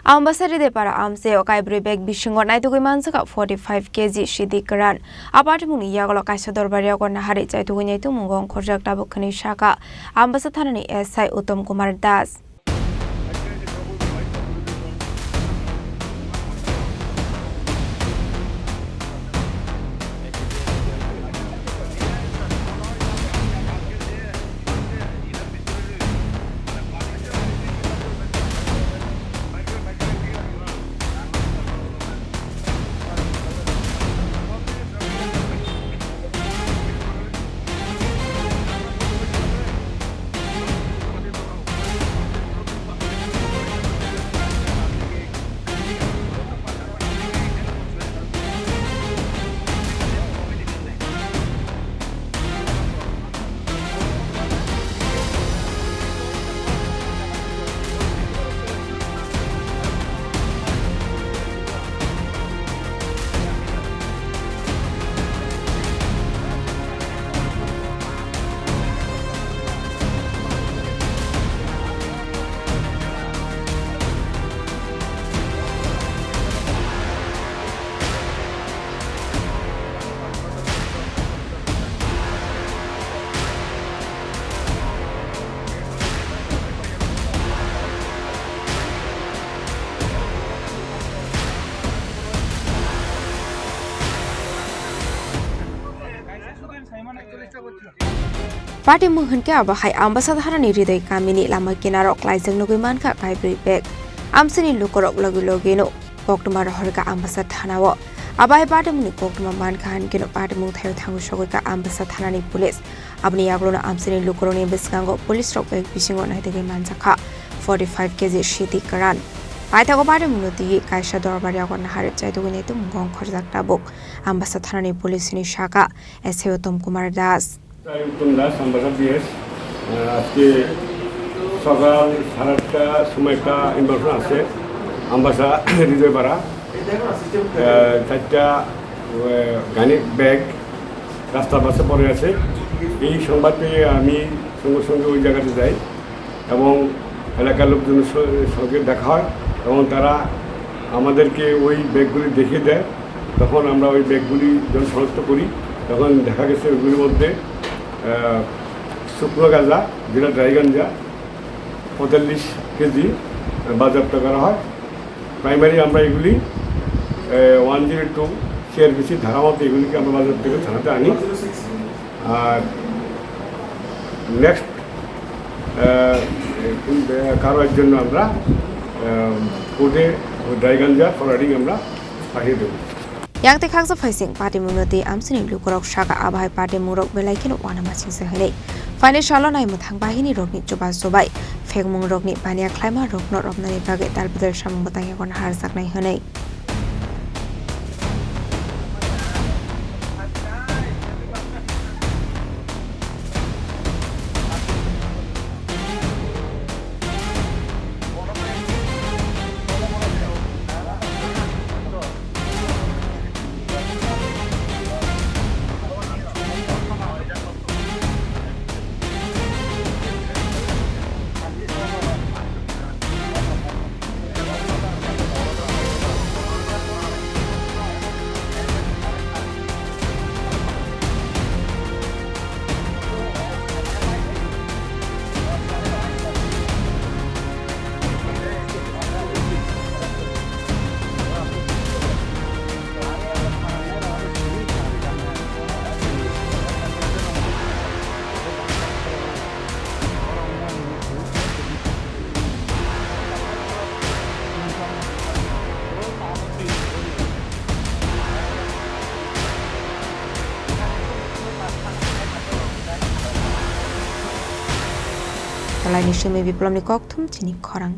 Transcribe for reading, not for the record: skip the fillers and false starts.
Ambassa Hriday para Amchaio Kaibrwi bag Bisingo Naitogwi Manjakha 45 kg Siddi Kwran Patimung Yakulo kaisa Dorbar Yago Naharwi Chaitogwi Naitokmungo Wngkhorjak Tabuk Sakha Ambassa Thanani SI Uttam Kumar Das Patimung hunke abahai Ambassa Hriday kamini lama kinarok laijang nugui Manjakha Kaibrwi bag amsini lukorok logino koktuma rohorka Ambassa Thanao abahai Patimung koktuma Manjakha hankino Patimung thayo thangu sogika Ambassa Thanani police abni Yakulo amsini lukoroni Bisingo police rok bag Bisingo Naitogwi Manjakha 45 kg Siddi Kwran Paithago Patimung ti kaisa Dorbar Yago Naharwi Chaitogwi Naitokmungo Wngkhorjak Tabuk Ambassa Thanani police ni Sakha SI Uttam Kumar Das Uttam Das Ambassa BS আজকে সকাল 8:30 সময় একটা information আছে Ambassa Hriday পাড়া চারটা গানের bag রাস্তার পাশে পড়ে আছে এই সংবাদ পেয়ে আমি সঙ্গে সঙ্গে ওই জায়গাতে যাই এবং এলাকার লোকজনের সঙ্গে দেখা হয় এবং তারা আমাদেরকে ওই ব্যাগগুলি দেখিয়ে দেয় তখন আমরা ওই ব্যাগগুলি যখন শনাক্ত করি তখন দেখা গেছে ওইগুলির মধ্যে শুকনো গাঁজা যেটা ড্রাই গাঁজা 45 কেজি বাজেয়াপ্ত করা হয় প্রাইমারি আমরা এগুলি 102 CRPC ধারা মতো এগুলিকে আমরা বাজার থেকে থানাতে আনি আর নেক্সট কারোর জন্য আমরা কোর্টে ড্রাই গাঁজা ফরওয়ার্ডিং আমরা পাঠিয়ে দেব Yang te khaksa phaising Patimung ti amsini lukorok Sakha abahai Patimung rok belaikin wana masing sehele financial nai muthang bahini rokni choba sobai phekmung rokni bania khlaima rokno roknani bage talbidar samung batang yakon harsak nai hanei Thanani shimi biplom ni kokthum Chini Khorang